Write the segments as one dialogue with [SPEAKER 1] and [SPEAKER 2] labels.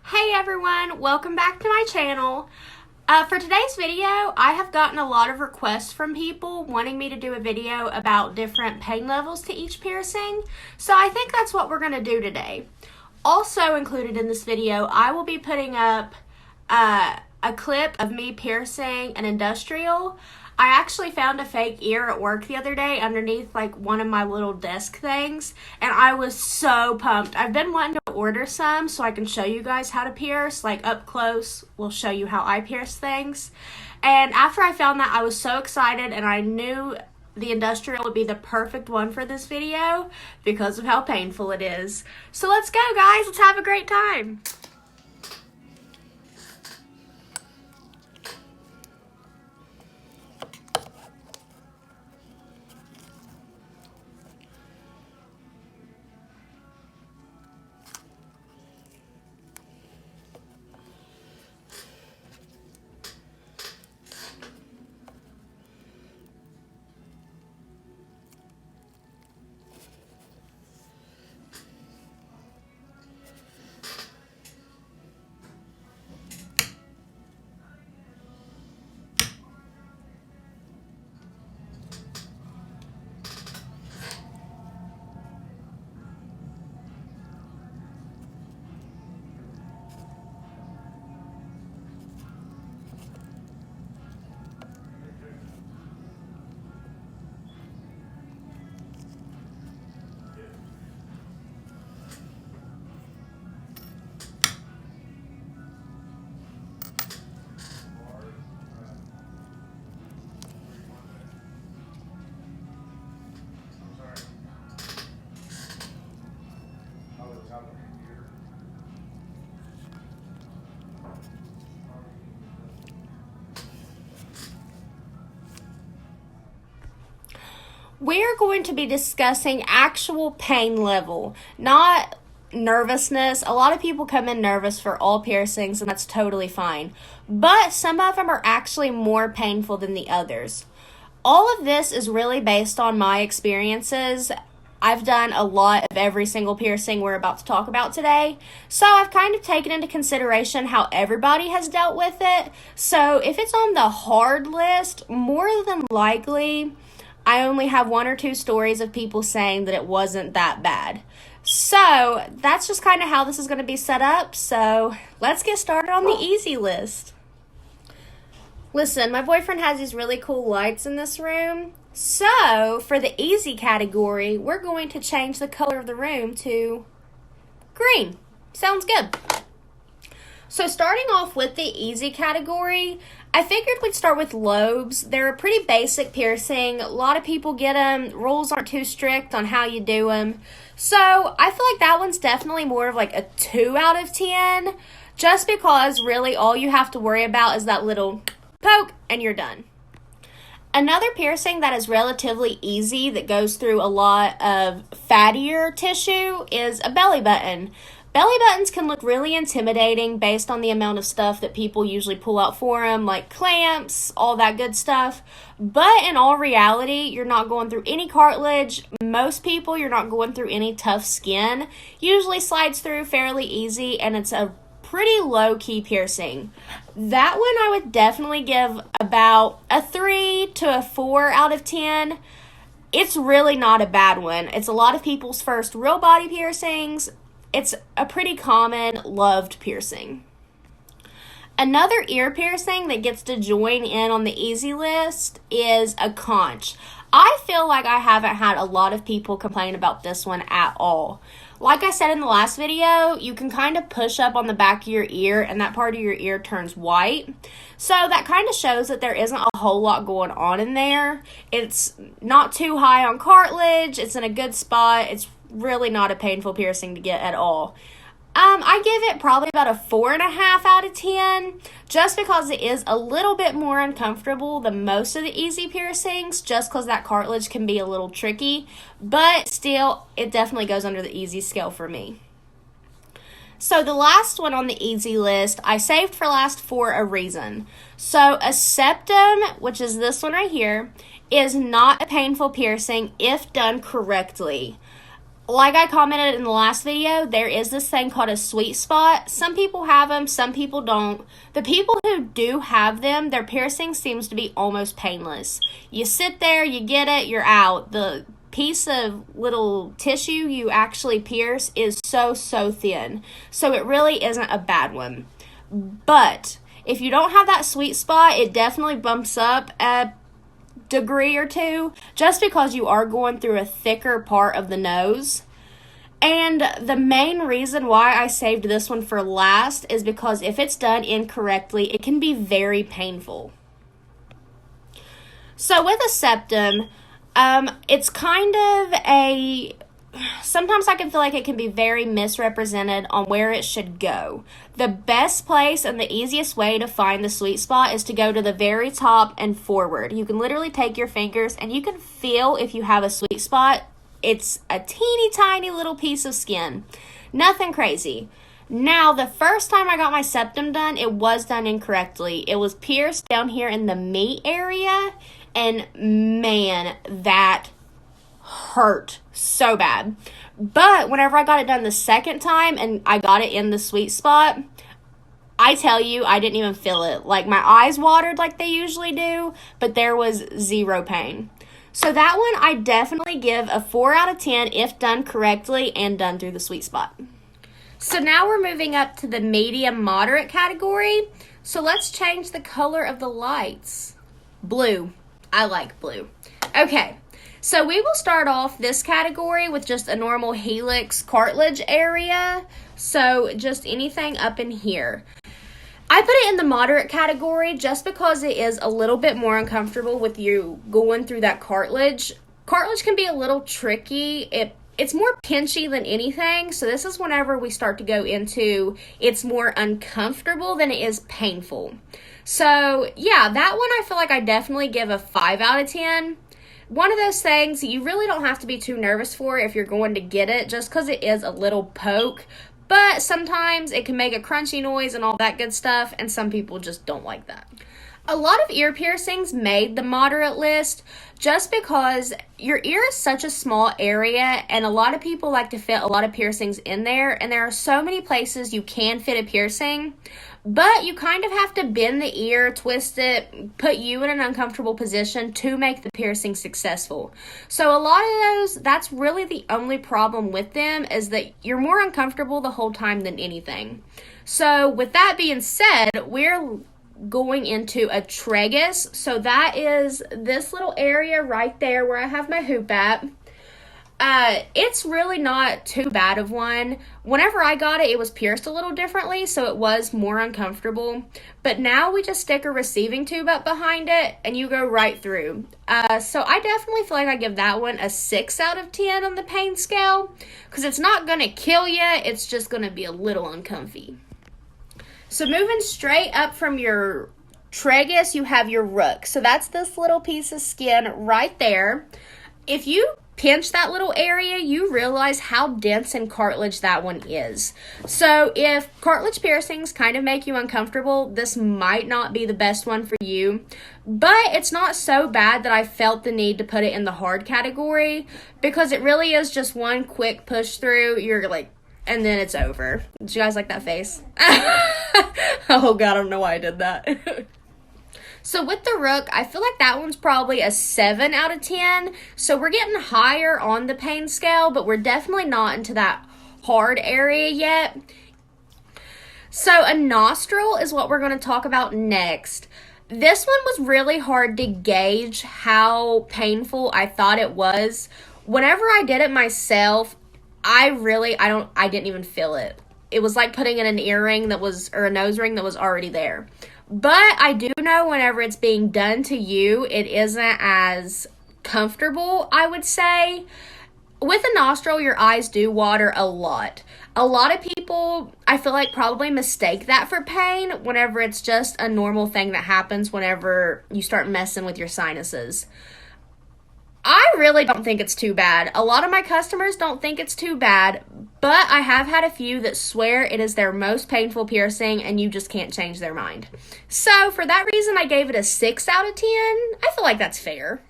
[SPEAKER 1] Hey everyone, welcome back to my channel. For today's video, I have gotten a lot of requests from people wanting me to do a video about different pain levels to each piercing, so I think that's what we're going to do today. Also included in this video, I will be putting up a clip of me piercing an industrial. I actually found a fake ear at work the other day underneath like one of my little desk things, and I was so pumped. I've been wanting to order some so I can show you guys how to pierce, like up close. We'll show you how I pierce things. And after I found that, I was so excited, and I knew the industrial would be the perfect one for this video because of how painful it is. So let's go, guys. Let's have a great time. We're going to be discussing actual pain level, not nervousness. A lot of people come in nervous for all piercings, and that's totally fine. But some of them are actually more painful than the others. All of this is really based on my experiences. I've done a lot of every single piercing we're about to talk about today. So I've kind of taken into consideration how everybody has dealt with it. So if it's on the hard list, more than likely I only have one or two stories of people saying that it wasn't that bad. So that's just kind of how this is going to be set up. So let's get started on the easy list. Listen, my boyfriend has these really cool lights in this room. So for the easy category, we're going to change the color of the room to green. Sounds good. So starting off with the easy category, I figured we'd start with lobes. They're a pretty basic piercing. A lot of people get them. Rules aren't too strict on how you do them. So I feel like that one's definitely more of like a 2 out of 10, just because really all you have to worry about is that little poke and you're done. Another piercing that is relatively easy that goes through a lot of fattier tissue is a belly button. Belly buttons can look really intimidating based on the amount of stuff that people usually pull out for them, like clamps, all that good stuff. But in all reality, you're not going through any cartilage. Most people, you're not going through any tough skin. Usually slides through fairly easy, and it's a pretty low-key piercing. That one I would definitely give about a 3 to a 4 out of 10. It's really not a bad one. It's a lot of people's first real body piercings. It's a pretty common, loved piercing. Another ear piercing that gets to join in on the easy list is a conch. I feel like I haven't had a lot of people complain about this one at all. Like I said in the last video, you can kind of push up on the back of your ear and that part of your ear turns white. So that kind of shows that there isn't a whole lot going on in there. It's not too high on cartilage. It's in a good spot. It's really not a painful piercing to get at all. I give it probably about a 4.5 out of 10, just because it is a little bit more uncomfortable than most of the easy piercings, just because that cartilage can be a little tricky, but still, it definitely goes under the easy scale for me. So the last one on the easy list, I saved for last for a reason. So a septum, which is this one right here, is not a painful piercing if done correctly. like I commented in the last video, there is this thing called a sweet spot. Some people have them, some people don't. The people who do have them, their piercing seems to be almost painless. You sit there, you get it, you're out. The piece of little tissue you actually pierce is so thin. So it really isn't a bad one. But if you don't have that sweet spot, it definitely bumps up a degree or two, just because you are going through a thicker part of the nose. And the main reason why I saved this one for last is because if it's done incorrectly, it can be very painful. So with a septum, it's kind of sometimes I can feel like it can be very misrepresented on where it should go. The best place and the easiest way to find the sweet spot is to go to the very top and forward. You can literally take your fingers and you can feel if you have a sweet spot. It's a teeny tiny little piece of skin. Nothing crazy. Now, the first time I got my septum done, it was done incorrectly. It was pierced down here in the meat area, and man, that hurt so bad. But whenever I got it done the second time and I got it in the sweet spot, I tell you, I didn't even feel it. Like, my eyes watered like they usually do, but there was zero pain. So that one I definitely give a 4 out of 10 if done correctly and done through the sweet spot. So now we're moving up to the medium moderate category. So let's change the color of the lights. Blue. I like blue. Okay. So we will start off this category with just a normal helix cartilage area. So just anything up in here. I put it in the moderate category just because it is a little bit more uncomfortable with you going through that cartilage. Cartilage can be a little tricky. It's more pinchy than anything. So this is whenever we start to go into it's more uncomfortable than it is painful. So yeah, that one I feel like I definitely give a 5 out of 10. One of those things you really don't have to be too nervous for if you're going to get it, just because it is a little poke. But sometimes it can make a crunchy noise and all that good stuff, and some people just don't like that. A lot of ear piercings made the moderate list just because your ear is such a small area, and a lot of people like to fit a lot of piercings in there, and there are so many places you can fit a piercing. But you kind of have to bend the ear, twist it, put you in an uncomfortable position to make the piercing successful. So a lot of those, that's really the only problem with them, is that you're more uncomfortable the whole time than anything. So with that being said, we're going into a tragus. So that is this little area right there where I have my hoop at. It's really not too bad of one. Whenever I got it, it was pierced a little differently, so it was more uncomfortable. But now we just stick a receiving tube up behind it, and you go right through. So I definitely feel like I give that one a 6 out of 10 on the pain scale, because it's not going to kill you, it's just going to be a little uncomfy. So moving straight up from your tragus, you have your rook. So that's this little piece of skin right there. If you pinch that little area, you realize how dense and cartilage that one is. So if cartilage piercings kind of make you uncomfortable, this might not be the best one for you. But it's not so bad that I felt the need to put it in the hard category, because it really is just one quick push through. You're like, and then it's over. Did you guys like that face? Oh God, I don't know why I did that. So with the rook, I feel like that one's probably a 7 out of 10. So we're getting higher on the pain scale, but we're definitely not into that hard area yet. So a nostril is what we're going to talk about next. This one was really hard to gauge how painful I thought it was. Whenever I did it myself, I didn't even feel it. It was like putting in an earring or a nose ring that was already there. But I do know whenever it's being done to you, it isn't as comfortable, I would say. With a nostril, your eyes do water a lot. A lot of people, I feel like, probably mistake that for pain whenever it's just a normal thing that happens whenever you start messing with your sinuses. I really don't think it's too bad. A lot of my customers don't think it's too bad, but I have had a few that swear it is their most painful piercing and you just can't change their mind. So for that reason, I gave it a 6 out of 10. I feel like that's fair.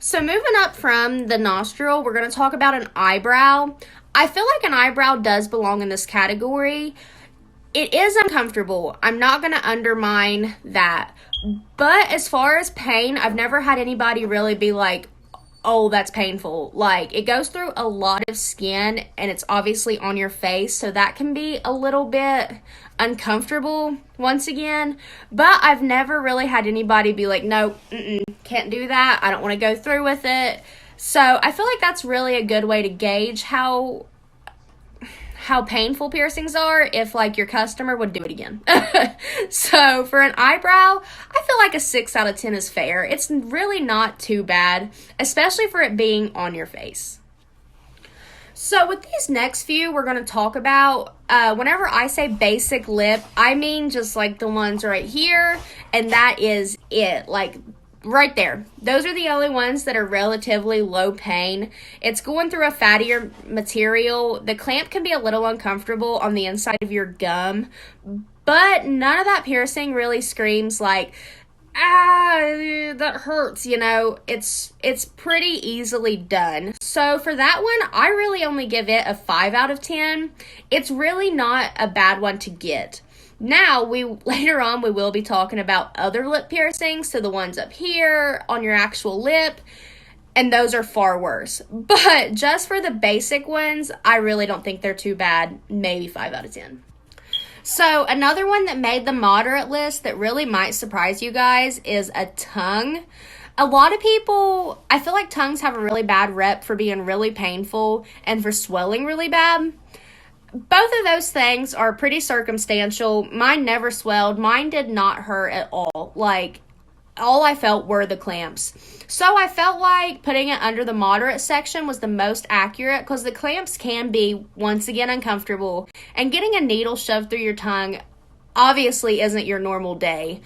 [SPEAKER 1] So moving up from the nostril, we're going to talk about an eyebrow. I feel like an eyebrow does belong in this category. It is uncomfortable. I'm not going to undermine that. But as far as pain, I've never had anybody really be like, oh, that's painful. Like, it goes through a lot of skin, and it's obviously on your face, so that can be a little bit uncomfortable once again. But I've never really had anybody be like, no, can't do that. I don't want to go through with it. So I feel like that's really a good way to gauge how painful piercings are if like your customer would do it again. So for an eyebrow, I feel like a 6 out of 10 is fair. It's really not too bad, especially for it being on your face. So with these next few we're going to talk about, whenever I say basic lip, I mean just like the ones right here, and that is it. Like right there. Those are the only ones that are relatively low pain. It's going through a fattier material. The clamp can be a little uncomfortable on the inside of your gum, but none of that piercing really screams like, that hurts, you know. It's pretty easily done. So for that one, I really only give it a 5 out of 10. It's really not a bad one to get. Now, later on, we will be talking about other lip piercings, so the ones up here on your actual lip, and those are far worse. But just for the basic ones, I really don't think they're too bad, maybe 5 out of 10. So another one that made the moderate list that really might surprise you guys is a tongue. A lot of people, I feel like tongues have a really bad rep for being really painful and for swelling really bad. Both of those things are pretty circumstantial. Mine never swelled. Mine did not hurt at all. Like, all I felt were the clamps. So I felt like putting it under the moderate section was the most accurate because the clamps can be, once again, uncomfortable. And getting a needle shoved through your tongue obviously isn't your normal day.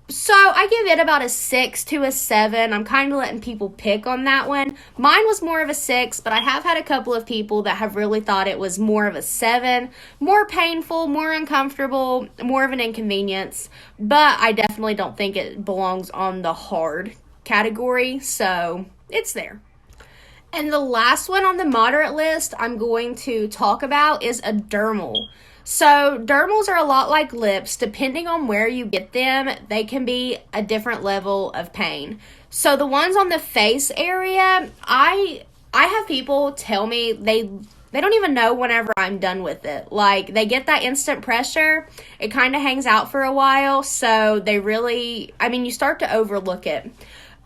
[SPEAKER 1] So I give it about a 6 to a 7. I'm kind of letting people pick on that one. Mine was more of a 6, but I have had a couple of people that have really thought it was more of a 7. More painful, more uncomfortable, more of an inconvenience. But I definitely don't think it belongs on the hard category, so it's there. And the last one on the moderate list I'm going to talk about is a dermal. So dermals are a lot like lips. Depending on where you get them, they can be a different level of pain. So the ones on the face area, I have people tell me they don't even know whenever I'm done with it. Like, they get that instant pressure. It kind of hangs out for a while, so they really, you start to overlook it.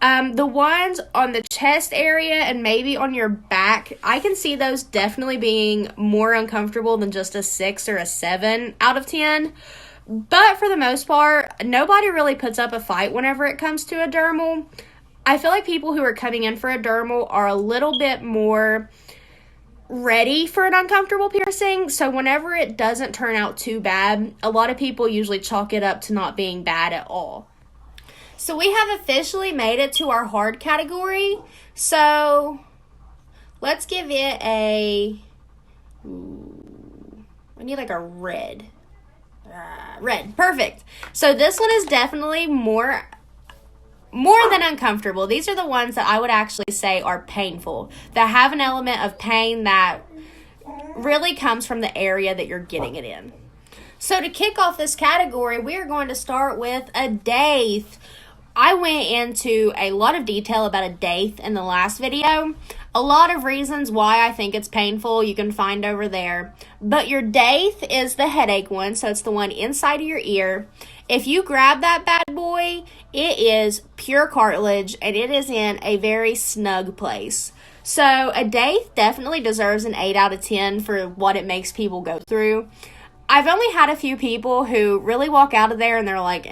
[SPEAKER 1] The ones on the chest area and maybe on your back, I can see those definitely being more uncomfortable than just a 6 or a 7 out of 10. But for the most part, nobody really puts up a fight whenever it comes to a dermal. I feel like people who are coming in for a dermal are a little bit more ready for an uncomfortable piercing. So whenever it doesn't turn out too bad, a lot of people usually chalk it up to not being bad at all. So we have officially made it to our hard category. So let's give it I need like a red. Red, perfect. So this one is definitely more than uncomfortable. These are the ones that I would actually say are painful, that have an element of pain that really comes from the area that you're getting it in. So to kick off this category, we are going to start with a daith. I went into a lot of detail about a daith in the last video. A lot of reasons why I think it's painful you can find over there. But your daith is the headache one, so it's the one inside of your ear. If you grab that bad boy, it is pure cartilage and it is in a very snug place. So a daith definitely deserves an 8 out of 10 for what it makes people go through. I've only had a few people who really walk out of there and they're like,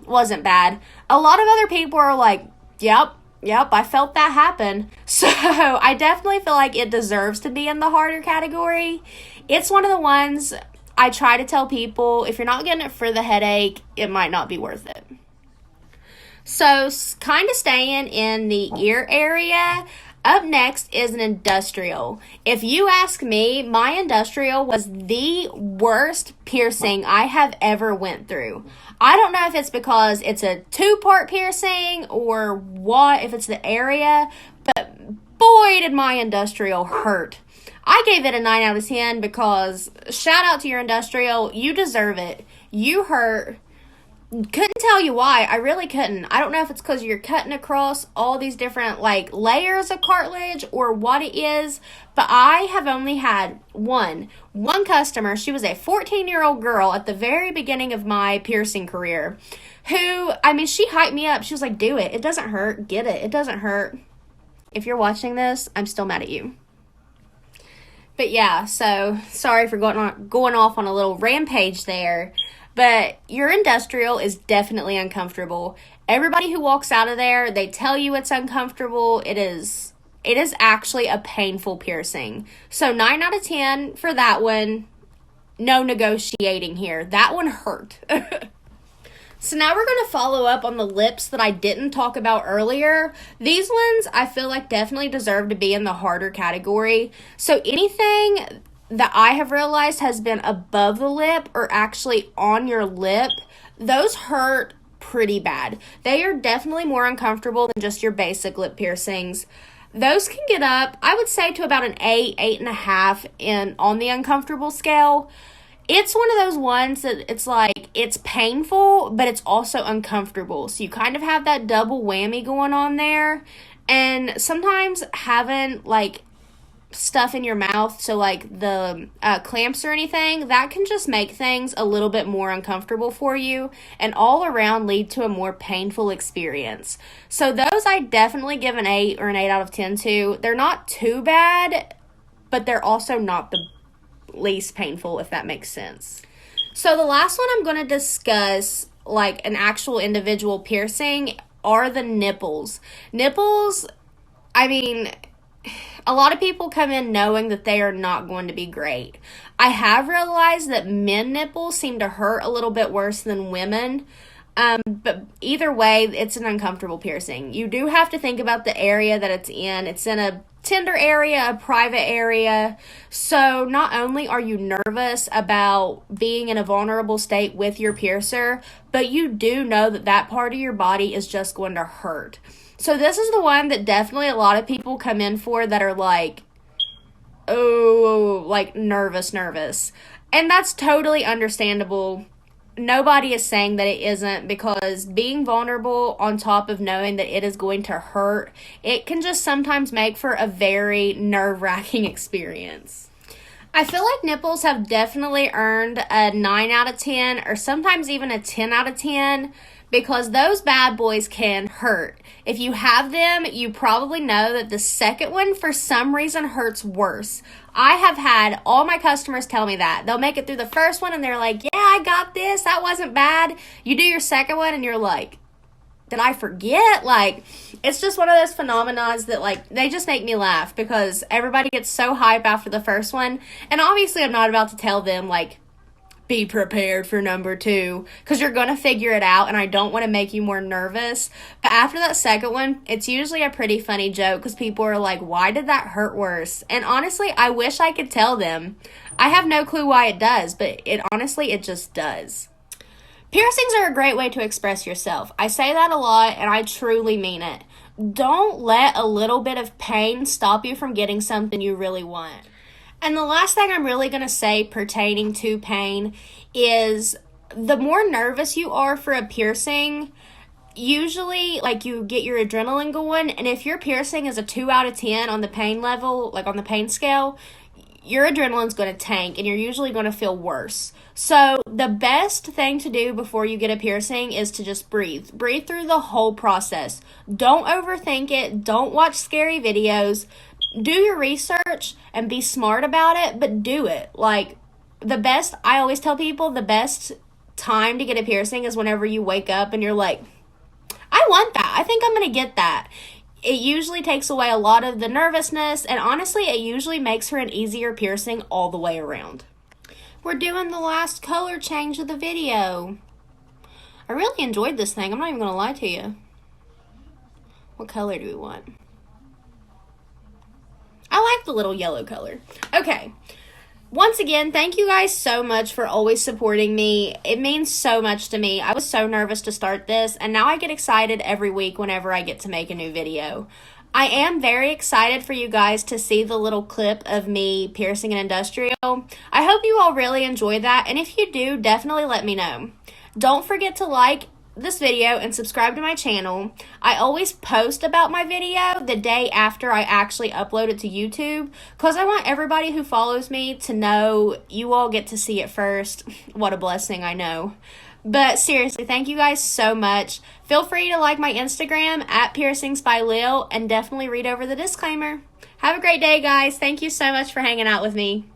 [SPEAKER 1] wasn't bad. A lot of other people are like, yep, I felt that happen. So I definitely feel like it deserves to be in the harder category. It's one of the ones I try to tell people, if you're not getting it for the headache, it might not be worth it. So kind of staying in the ear area, Up next is an industrial. If you ask me, my industrial was the worst piercing I have ever went through. I don't know if it's because it's a two-part piercing or what, if it's the area, but boy, did my industrial hurt. I gave it a 9 out of 10 because shout out to your industrial. You deserve it. You hurt. Couldn't tell you why. I really couldn't. I don't know if it's because you're cutting across all these different like layers of cartilage or what it is, but I have only had one customer. She was a 14-year-old girl at the very beginning of my piercing career who, I mean, she hyped me up. She was like, do it. It doesn't hurt. Get it. It doesn't hurt. If you're watching this, I'm still mad at you. But yeah, so sorry for going off on a little rampage there. But your industrial is definitely uncomfortable. Everybody who walks out of there, they tell you it's uncomfortable. It is actually a painful piercing. So 9 out of 10 for that one. No negotiating here. That one hurt. So now we're going to follow up on the lips that I didn't talk about earlier. These ones I feel like definitely deserve to be in the harder category. So anything that I have realized has been above the lip or actually on your lip, those hurt pretty bad. They are definitely more uncomfortable than just your basic lip piercings. Those can get up, I would say, to about an 8, 8.5 on the uncomfortable scale. It's one of those ones that it's like, it's painful, but it's also uncomfortable. So you kind of have that double whammy going on there. And sometimes having like stuff in your mouth, so like the clamps or anything, that can just make things a little bit more uncomfortable for you and all around lead to a more painful experience. So those I definitely give an 8 or an 8 out of 10 to. They're not too bad, but they're also not the least painful, if that makes sense. So the last one I'm going to discuss, like an actual individual piercing, are the nipples. Nipples, I mean, a lot of people come in knowing that they are not going to be great. I have realized that men nipples seem to hurt a little bit worse than women. But either way, it's an uncomfortable piercing. You do have to think about the area that it's in. It's in a tender area, a private area. So not only are you nervous about being in a vulnerable state with your piercer, but you do know that that part of your body is just going to hurt. So this is the one that definitely a lot of people come in for that are like, oh, like nervous. And that's totally understandable. Nobody is saying that it isn't, because being vulnerable on top of knowing that it is going to hurt, it can just sometimes make for a very nerve-wracking experience. I feel like nipples have definitely earned a 9 out of 10 or sometimes even a 10 out of 10 because those bad boys can hurt. If you have them, you probably know that the second one for some reason hurts worse. I have had all my customers tell me that. They'll make it through the first one and they're like, yeah, I got this. That wasn't bad. You do your second one and you're like, did I forget? Like, it's just one of those phenomena that, like, they just make me laugh because everybody gets so hype after the first one. And obviously I'm not about to tell them, like, be prepared for number 2 because you're going to figure it out and I don't want to make you more nervous. But after that second one, it's usually a pretty funny joke because people are like, why did that hurt worse? And honestly, I wish I could tell them. I have no clue why it does, but it just does. Piercings are a great way to express yourself. I say that a lot and I truly mean it. Don't let a little bit of pain stop you from getting something you really want. And the last thing I'm really going to say pertaining to pain is the more nervous you are for a piercing, usually, like, you get your adrenaline going, and if your piercing is a 2 out of 10 on the pain level, like on the pain scale, your adrenaline's going to tank, and you're usually going to feel worse. So the best thing to do before you get a piercing is to just breathe. Breathe through the whole process. Don't overthink it. Don't watch scary videos. Do your research and be smart about it, but do it. Like, I always tell people the best time to get a piercing is whenever you wake up and you're like, I want that. I think I'm going to get that. It usually takes away a lot of the nervousness, and honestly, it usually makes for an easier piercing all the way around. We're doing the last color change of the video. I really enjoyed this thing. I'm not even going to lie to you. What color do we want? the little yellow color. Okay. Once again, thank you guys so much for always supporting me. It means so much to me. I was so nervous to start this, and now I get excited every week whenever I get to make a new video. I am very excited for you guys to see the little clip of me piercing an industrial. I hope you all really enjoyed that, and if you do, definitely let me know. Don't forget to like this video and subscribe to my channel. I always post about my video the day after I actually upload it to YouTube because I want everybody who follows me to know you all get to see it first. What a blessing, I know. But seriously, thank you guys so much. Feel free to like my Instagram at Piercings by Lil and definitely read over the disclaimer. Have a great day, guys. Thank you so much for hanging out with me.